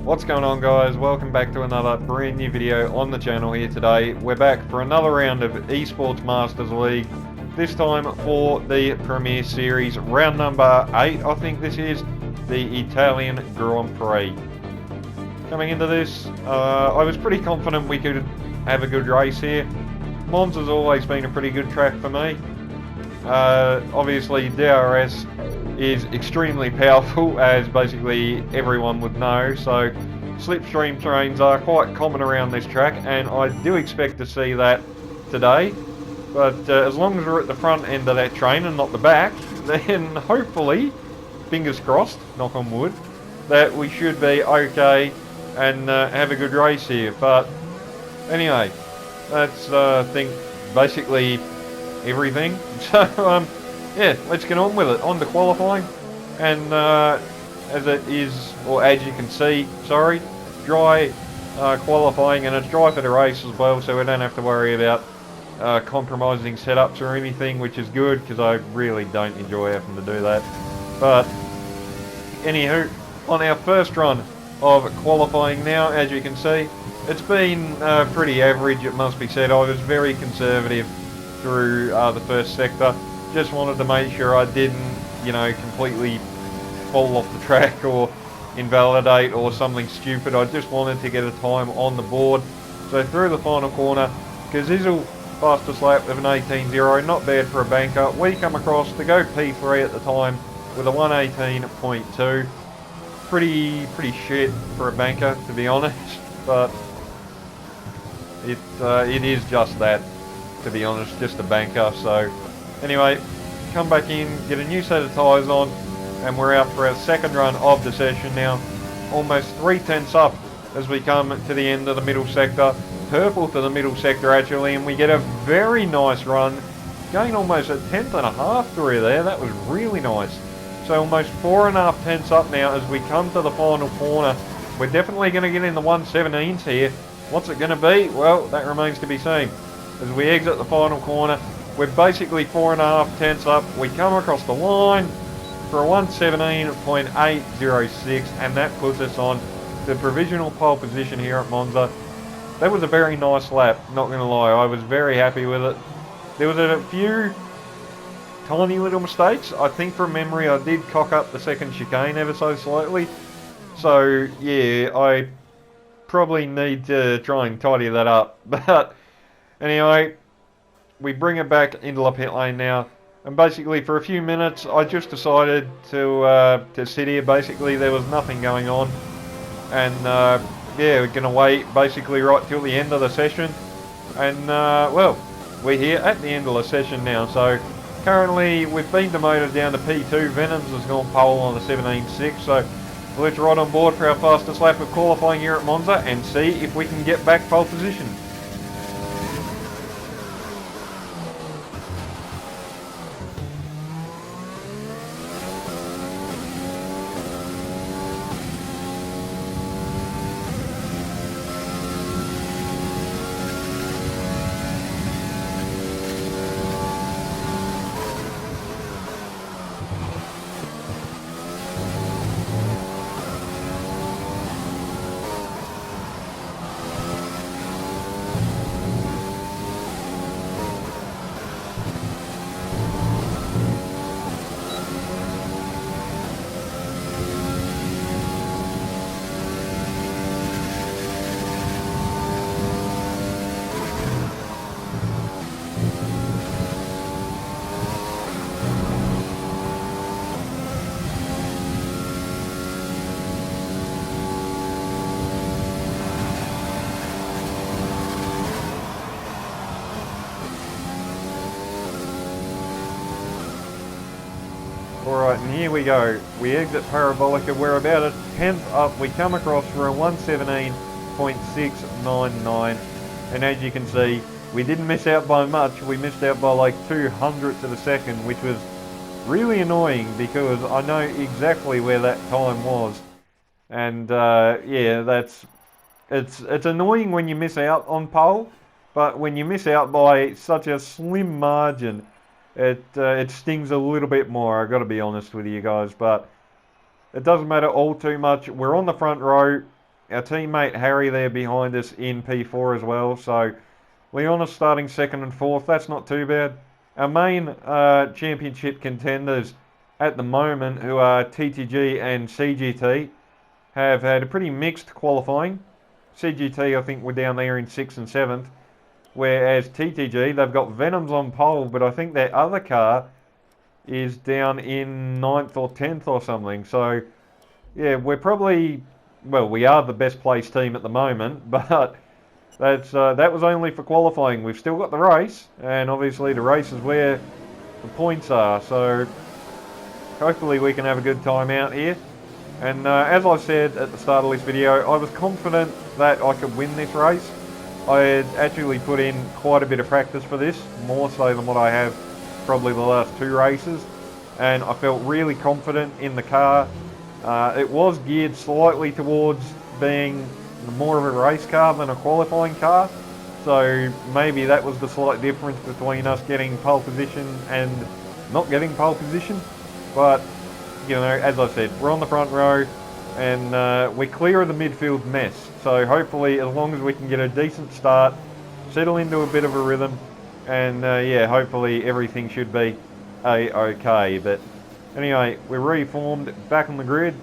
What's going on, guys? Welcome back to another brand new video on the channel here today. We're back for another round of eSports Masters League, this time for the Premier Series, round number 8 I think this is, the Italian Grand Prix. Coming into this, I was pretty confident we could have a good race here. Monza's always been a pretty good track for me. Obviously DRS is extremely powerful, as basically everyone would know, so slipstream trains are quite common around this track, and I do expect to see that today. But as long as we're at the front end of that train and not the back, then hopefully, fingers crossed, knock on wood, that we should be okay and have a good race here. But anyway, that's I think basically everything. So yeah, let's get on with it. On to qualifying, and as it is, or as you can see, sorry, dry qualifying, and it's dry for the race as well, so we don't have to worry about compromising setups or anything, which is good, because I really don't enjoy having to do that. But anywho, on our first run of qualifying now, as you can see, it's been pretty average, it must be said. I was very conservative through the first sector. Just wanted to make sure I didn't, completely fall off the track or invalidate or something stupid. I just wanted to get a time on the board. So through the final corner, Cazzizzle fastest lap of an 18.0, not bad for a banker. We come across to go P3 at the time with a 118.2. Pretty shit for a banker, to be honest, but it is just that, to be honest, just a banker. So anyway, come back in, get a new set of tyres on, and we're out for our second run of the session now. Almost 3/10 up as we come to the end of the middle sector. Purple to the middle sector actually, and we get a very nice run. Going almost a 10th through there, that was really nice. So almost 4.5 up now as we come to the final corner. We're definitely going to get in the 117s here. What's it going to be? Well, that remains to be seen. As we exit the final corner, we're basically 4.5 up. We come across the line for a 117.806, and that puts us on the provisional pole position here at Monza. That was a very nice lap, not going to lie. I was very happy with it. There was a few tiny little mistakes. I think from memory I did cock up the second chicane ever so slightly. So yeah, I probably need to try and tidy that up. But anyway, we bring it back into the pit lane now, and basically for a few minutes I just decided to sit here. Basically there was nothing going on, and yeah, we're going to wait basically right till the end of the session, and well, we're here at the end of the session now. So currently we've been demoted down to P2. Venoms has gone pole on the 17.6, so let's ride on board for our fastest lap of qualifying here at Monza and see if we can get back pole position. Alright, and here we go. We exit Parabolica. We're about a 10th up. We come across for a 117.699. And as you can see, we didn't miss out by much. We missed out by like 200ths of a second, which was really annoying because I know exactly where that time was. And yeah, it's annoying when you miss out on pole, but when you miss out by such a slim margin, it stings a little bit more, I've got to be honest with you guys, but it doesn't matter all too much. We're on the front row. our teammate Harry there behind us in P4 as well. So Leauge starting 2nd and 4th. That's not too bad. Our main championship contenders at the moment, who are TTG and CGT, have had a pretty mixed qualifying. CGT, I think, were down there in 6th and 7th. Whereas TTG, they've got Venoms on pole, but I think their other car is down in 9th or 10th or something. So, yeah, we're probably, well, we are the best placed team at the moment, but that was only for qualifying. We've still got the race, and obviously the race is where the points are. So, hopefully we can have a good time out here. And as I said at the start of this video, I was confident that I could win this race. I had actually put in quite a bit of practice for this, more so than what I have probably the last 2 races, and I felt really confident in the car. It was geared slightly towards being more of a race car than a qualifying car, so maybe that was the slight difference between us getting pole position and not getting pole position. But, you know, as I said, we're on the front row, and we're clear of the midfield mess. So hopefully, as long as we can get a decent start, settle into a bit of a rhythm, and yeah, hopefully everything should be okay. But anyway, we're reformed back on the grid,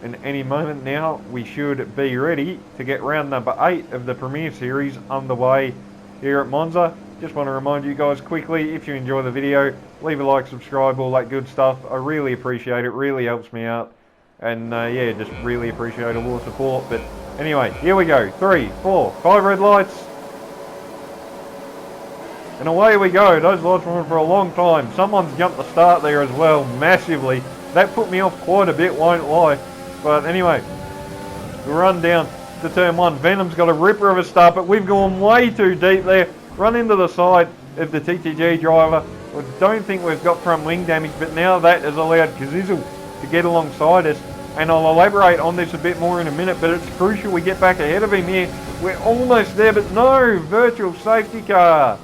and any moment now we should be ready to get round number 8 of the Premier Series underway here at Monza. Just want to remind you guys quickly, if you enjoy the video, leave a like, subscribe, all that good stuff. I really appreciate it, really helps me out. And yeah, just really appreciate all the support. But anyway, here we go. 3, 4, 5 red lights. And away we go. Those lights were on for a long time. Someone's jumped the start there as well, massively. That put me off quite a bit, won't lie. But anyway, we run down to turn 1. Venom's got a ripper of a start, but we've gone way too deep there. Run into the side of the TTG driver. I don't think we've got front wing damage, but now that has allowed Kazizel to get alongside us. And I'll elaborate on this a bit more in a minute, but it's crucial we get back ahead of him here. We're almost there, but no, virtual safety car.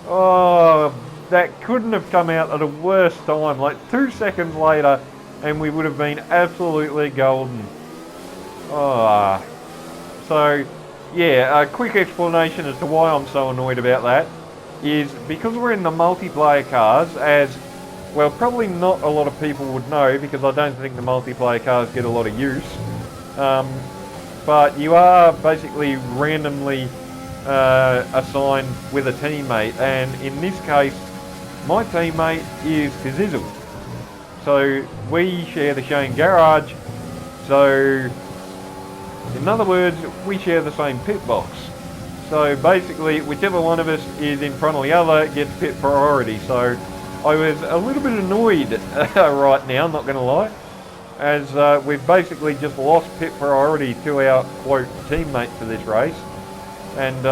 Oh, that couldn't have come out at a worse time, like 2 seconds later, and we would have been absolutely golden. Oh, so yeah, a quick explanation as to why I'm so annoyed about that is because we're in the multiplayer cars, as well, probably not a lot of people would know, because I don't think the multiplayer cars get a lot of use. But you are basically randomly assigned with a teammate, and in this case, my teammate is Kazizel. So we share the same garage, so in other words, we share the same pit box. So basically, whichever one of us is in front of the other gets pit priority. So I was a little bit annoyed right now, I'm not going to lie, as we've basically just lost pit priority to our, quote, teammate for this race. And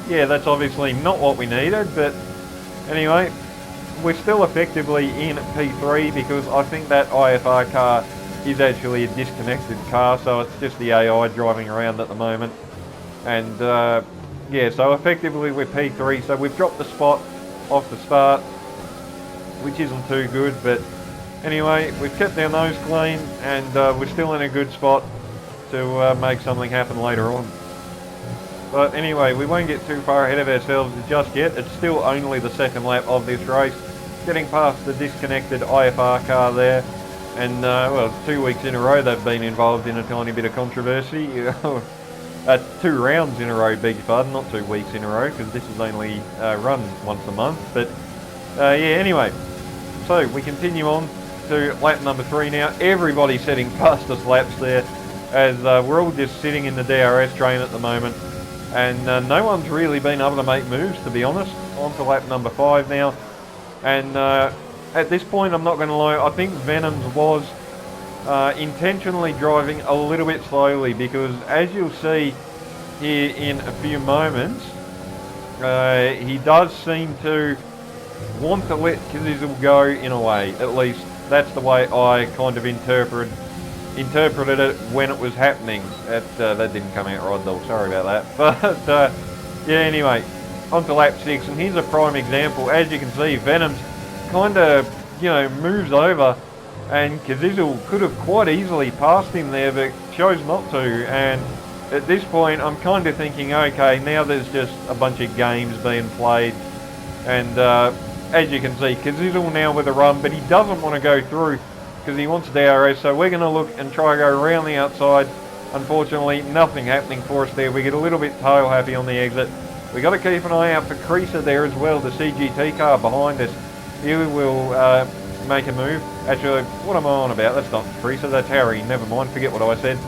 yeah, that's obviously not what we needed, but anyway, we're still effectively in P3 because I think that IFR car is actually a disconnected car, so it's just the AI driving around at the moment. And yeah, so effectively we're P3, so we've dropped the spot off the start, which isn't too good, but anyway, we've kept our nose clean, and we're still in a good spot to make something happen later on. But anyway, we won't get too far ahead of ourselves just yet. It's still only the second lap of this race, getting past the disconnected IFR car there, and well, 2 weeks in a row they've been involved in a tiny bit of controversy. 2 rounds in a row, beg your pardon, not 2 weeks in a row, because this is only run once a month. But yeah, anyway, so we continue on to lap number 3 now. Everybody's setting fastest laps there, as we're all just sitting in the DRS train at the moment, and no one's really been able to make moves, to be honest. On to lap number 5 now, and at this point, I'm not going to lie, I think Venoms was intentionally driving a little bit slowly, because as you'll see here in a few moments, he does seem to want to let Kazizel go in a way. At least that's the way I kind of interpreted it when it was happening. That didn't come out right though, sorry about that. But yeah, anyway, on to lap 6, and here's a prime example. As you can see, Venom's kind of, you know, moves over and Csl could have quite easily passed him there, but chose not to. And at this point, I'm kind of thinking, okay, now there's just a bunch of games being played, and as you can see, Csl now with a run, but he doesn't want to go through because he wants DRS, so we're going to look and try to go around the outside. Unfortunately, nothing happening for us there. We get a little bit tail happy on the exit. We got to keep an eye out for Prix there as well, the CGT car behind us. He will make a move. Actually, what am I on about? That's not Prix, that's Harry. Never mind, forget what I said.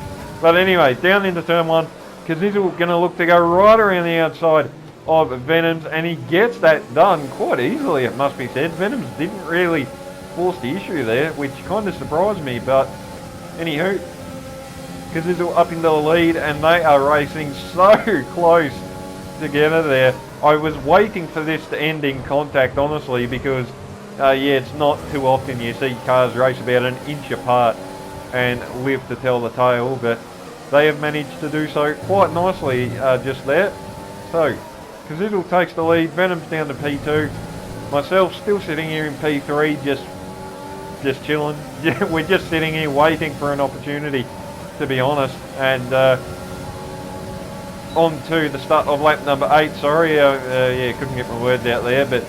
But anyway, down into turn 1, Csl going to look to go right around the outside of Venoms, and he gets that done quite easily, it must be said. Venoms didn't really force the issue there, which kind of surprised me, but anywho, Csl up into the lead, and they are racing so close together there. I was waiting for this to end in contact, honestly, because yeah, it's not too often you see cars race about an inch apart and live to tell the tale, but they have managed to do so quite nicely just there. So Csl takes the lead, Venom's down to P2, myself still sitting here in P3, just chilling. Yeah, we're just sitting here waiting for an opportunity, to be honest. And on to the start of lap number 8, sorry, yeah, couldn't get my words out there, but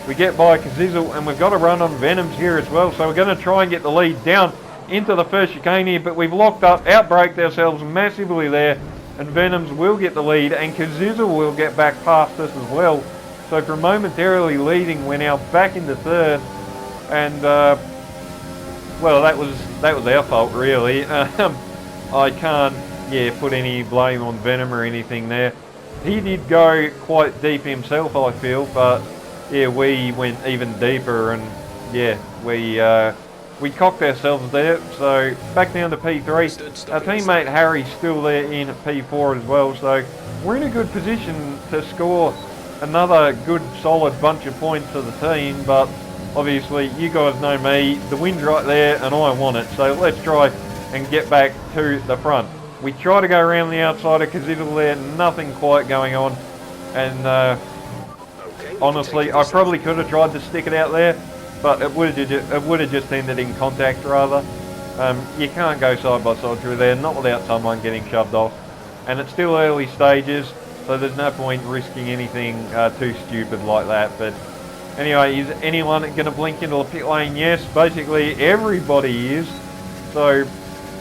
we get by Csl, and we've got a run on Venoms here as well, so we're going to try and get the lead down into the first chicane here, but we've locked up, outbraked ourselves massively there, and Venoms will get the lead, and Csl will get back past us as well. So from momentarily leading, we're now back into third, and well, that was our fault really. I can't put any blame on Venom or anything there. He did go quite deep himself, I feel, but yeah, we went even deeper, and yeah, we cocked ourselves there. So back down to P3. Our teammate Harry's still there in P4 as well, so we're in a good position to score another good solid bunch of points for the team, but obviously you guys know me, the wind's right there and I want it, so let's try and get back to the front. We try to go around the outside of Csl there, nothing quite going on, and honestly I probably could have tried to stick it out there, but it would have just ended in contact rather. You can't go side by side through there, not without someone getting shoved off, and it's still early stages, so there's no point risking anything too stupid like that. But anyway, is anyone going to blink into the pit lane? Yes, basically everybody is. So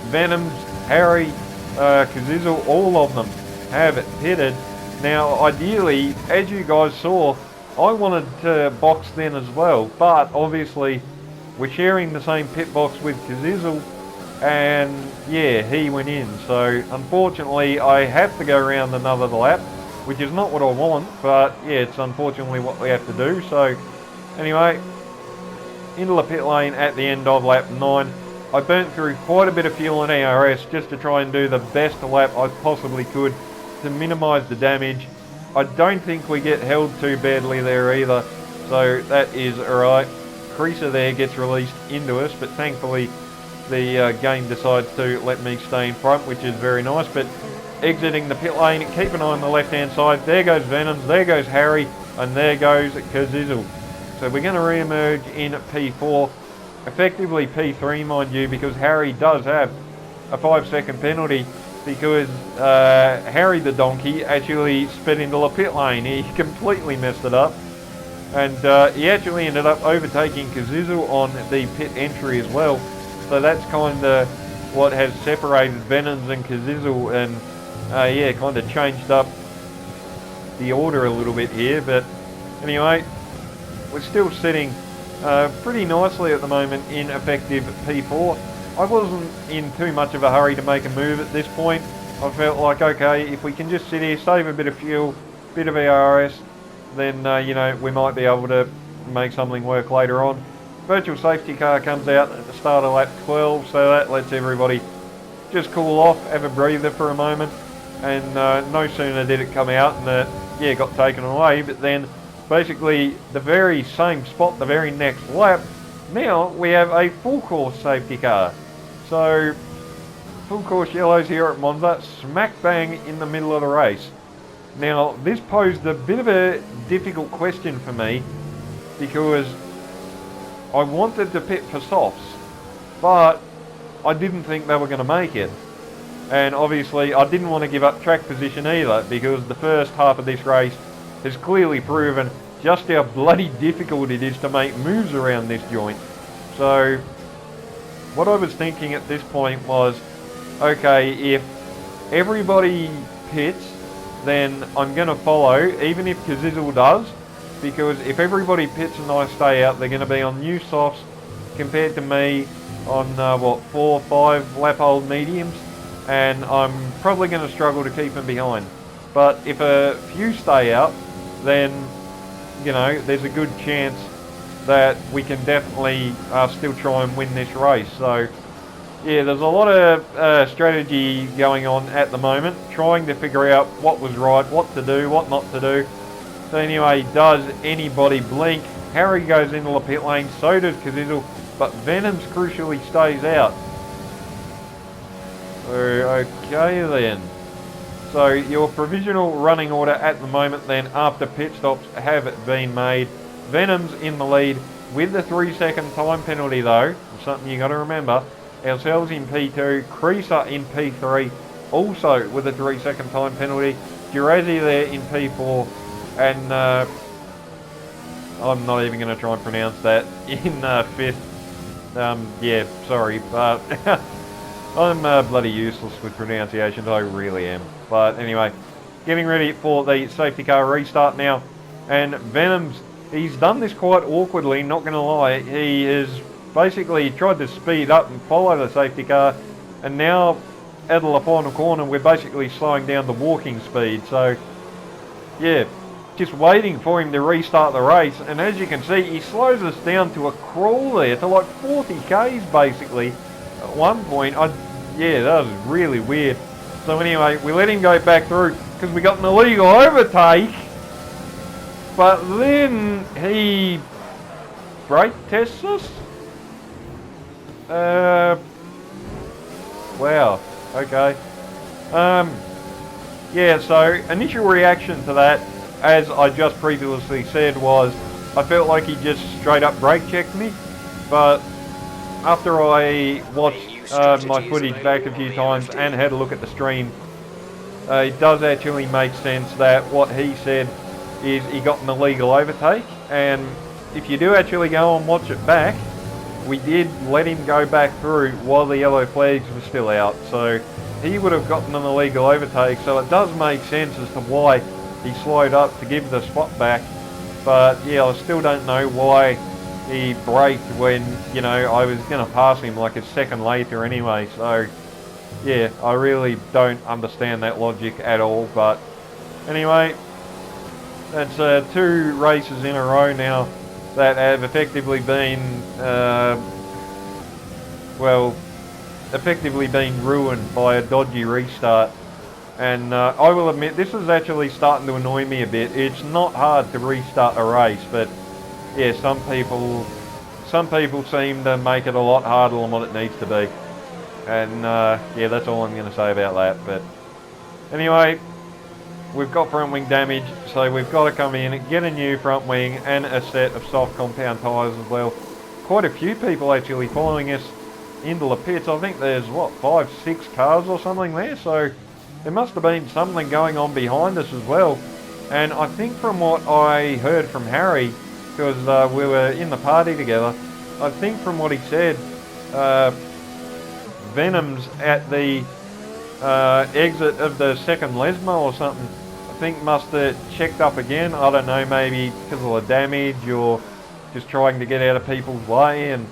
Venoms, Harry, Csl, all of them have pitted. Now ideally, as you guys saw, I wanted to box then as well, but obviously we're sharing the same pit box with Csl, and yeah, he went in. So unfortunately I have to go around another lap, which is not what I want, but yeah, it's unfortunately what we have to do. So anyway, into the pit lane at the end of lap 9. I burnt through quite a bit of fuel in ERS just to try and do the best lap I possibly could to minimise the damage. I don't think we get held too badly there either, so that is alright. Creaser there gets released into us, but thankfully the game decides to let me stay in front, which is very nice. But exiting the pit lane, keep an eye on the left hand side. There goes Venoms, there goes Harry, and there goes Csl. So we're going to re-emerge in P4, effectively P3 mind you, because Harry does have a 5-second penalty, because Harry the donkey actually sped into the pit lane. He completely messed it up, and he actually ended up overtaking Csl on the pit entry as well. So that's kind of what has separated Venoms and Csl, and yeah, kind of changed up the order a little bit here. But anyway, we're still sitting pretty nicely at the moment in effective P4. I wasn't in too much of a hurry to make a move at this point. I felt like, okay, if we can just sit here, save a bit of fuel, bit of ERS, then you know, we might be able to make something work later on. Virtual safety car comes out at the start of lap 12, so that lets everybody just cool off, have a breather for a moment, and no sooner did it come out and yeah, got taken away, but then basically the very same spot, the very next lap, now we have a full course safety car. So full course yellows here at Monza, smack bang in the middle of the race. Now this posed a bit of a difficult question for me, because I wanted to pit for softs, but I didn't think they were going to make it. And obviously I didn't want to give up track position either, because the first half of this race has clearly proven just how bloody difficult it is to make moves around this joint. So what I was thinking at this point was, okay, if everybody pits, then I'm going to follow, even if Csl does, because if everybody pits and I stay out, they're going to be on new softs compared to me on, 4 or 5 lap old mediums, and I'm probably going to struggle to keep them behind. But if a few stay out, then, you know, there's a good chance that we can definitely still try and win this race. So yeah, there's a lot of strategy going on at the moment, trying to figure out what was right, what to do, what not to do. So anyway, does anybody blink? Harry goes into the pit lane, so does Csl, but Venom's crucially stays out. So, okay then. So your provisional running order at the moment then, after pit stops have been made. Venom's in the lead with the 3-second time penalty though, something you got to remember. Ourselves in P2, Creaser in P3, also with a 3-second time penalty. Durazzi there in P4, and I'm not even going to try and pronounce that, in 5th. Yeah, sorry, but I'm bloody useless with pronunciations, I really am. But anyway, getting ready for the safety car restart now, and Venom's, he's done this quite awkwardly, not going to lie. He has basically tried to speed up and follow the safety car, and now at the final corner we're basically slowing down the walking speed. So yeah, just waiting for him to restart the race, and as you can see, he slows us down to a crawl there, to like 40 k's basically at one point. Yeah, that was really weird. So anyway, we let him go back through because we got an illegal overtake, but then he brake tests us. Wow, okay. Yeah, so initial reaction to that, as I just previously said, was I felt like he just straight up brake checked me, but after I watched my footage back a few times and had a look at the stream, it does actually make sense that what he said is he got an illegal overtake, and if you do actually go and watch it back, we did let him go back through while the yellow flags were still out, so he would have gotten an illegal overtake. So it does make sense as to why he slowed up to give the spot back. But yeah, I still don't know why he braked when, you know, I was going to pass him like a second later anyway. So yeah, I really don't understand that logic at all. But anyway, that's 2 races in a row now that have effectively been, effectively been ruined by a dodgy restart. And I will admit, this is actually starting to annoy me a bit. It's not hard to restart a race, but yeah, some people seem to make it a lot harder than what it needs to be. And yeah, that's all I'm going to say about that. But anyway, we've got front wing damage, so we've got to come in and get a new front wing and a set of soft compound tyres as well. Quite a few people actually following us into the pits. I think there's, what, 5, 6 cars or something there, so there must have been something going on behind us as well. And I think from what I heard from Harry, because we were in the party together, I think from what he said, Venom's at the exit of the second Lesmo or something, I think must have checked up again. I don't know, maybe because of the damage or just trying to get out of people's way. And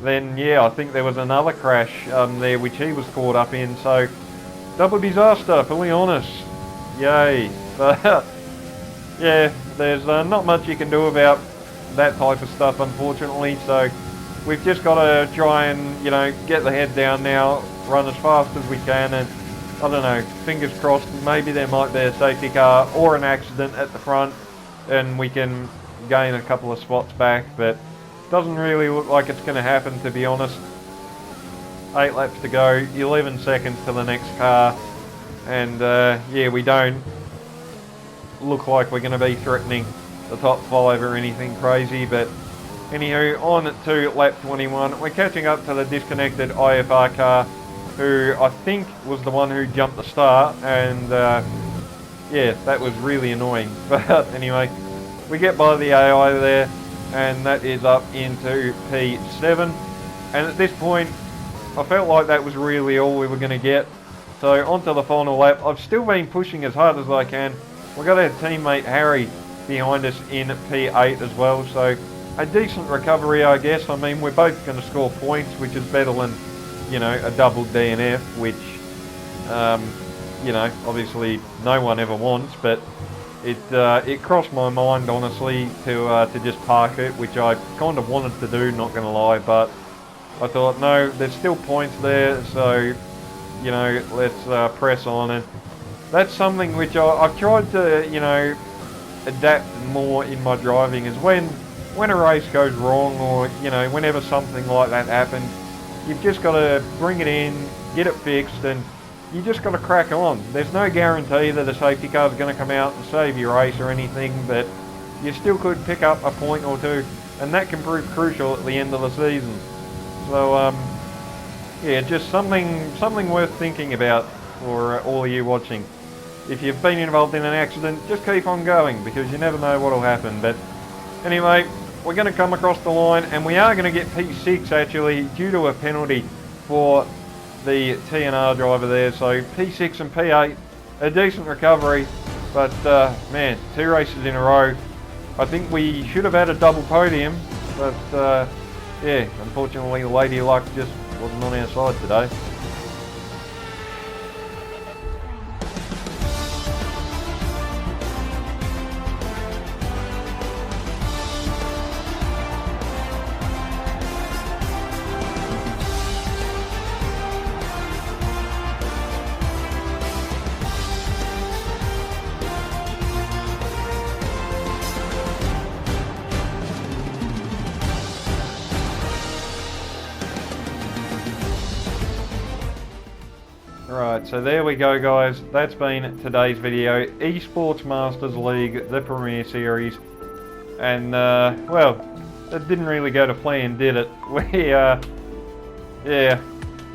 then yeah, I think there was another crash there which he was caught up in. So double disaster, fully honest. Yay. But yeah, there's not much you can do about that type of stuff, unfortunately. So we've just got to try and, you know, get the head down now, run as fast as we can, and I don't know, fingers crossed, maybe there might be a safety car or an accident at the front and we can gain a couple of spots back, but doesn't really look like it's going to happen, to be honest. 8 laps to go, 11 seconds to the next car, and yeah, we don't look like we're going to be threatening the top 5 or anything crazy, but Anywho, on to lap 21, we're catching up to the disconnected IFR car, who I think was the one who jumped the start, and yeah, that was really annoying. But anyway, we get by the AI there, and that is up into P7, and at this point, I felt like that was really all we were going to get. So onto the final lap. I've still been pushing as hard as I can. We've got our teammate Harry behind us in P8 as well, so a decent recovery, I guess. I mean, we're both going to score points, which is better than, you know, a double DNF, which, you know, obviously no one ever wants, but it crossed my mind, honestly, to just park it, which I kind of wanted to do, not going to lie, but I thought, no, there's still points there, so, you know, let's press on. And that's something which I've tried to, you know, adapt more in my driving, is when a race goes wrong, or, you know, whenever something like that happens, you've just got to bring it in, get it fixed, and you just got to crack on. There's no guarantee that a safety car is going to come out and save your race or anything, but you still could pick up a point or two, and that can prove crucial at the end of the season. So, yeah, just something worth thinking about for all of you watching. If you've been involved in an accident, just keep on going, because you never know what will happen. But anyway, we're going to come across the line, and we are going to get P6 actually, due to a penalty for the TNR driver there. So P6 and P8, a decent recovery, but man, 2 races in a row. I think we should have had a double podium, but yeah, unfortunately the lady luck just wasn't on our side today. Right, so there we go, guys. That's been today's video. eSports Masters League, the Premier Series. And, well, it didn't really go to plan, did it? Yeah,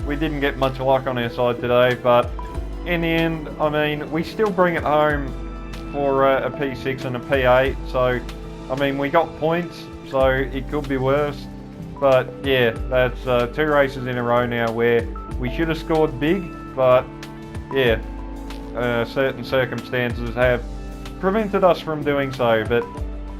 we didn't get much luck on our side today, but in the end, I mean, we still bring it home for a P6 and a P8. So, I mean, we got points, so it could be worse. But, yeah, that's 2 races in a row now where we should have scored big. But yeah, certain circumstances have prevented us from doing so. But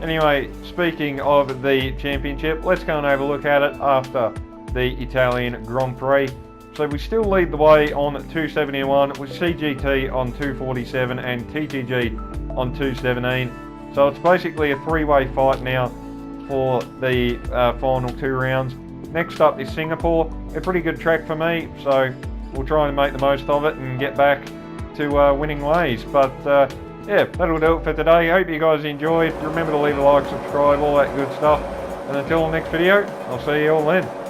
anyway, speaking of the championship, let's go and have a look at it after the Italian Grand Prix. So we still lead the way on 271 with CGT on 247 and TTG on 217. So it's basically a 3-way fight now for the final 2 rounds. Next up is Singapore, a pretty good track for me, so we'll try and make the most of it and get back to winning ways. But yeah, that'll do it for today. Hope you guys enjoyed. Remember to leave a like, subscribe, all that good stuff. And until the next video, I'll see you all then.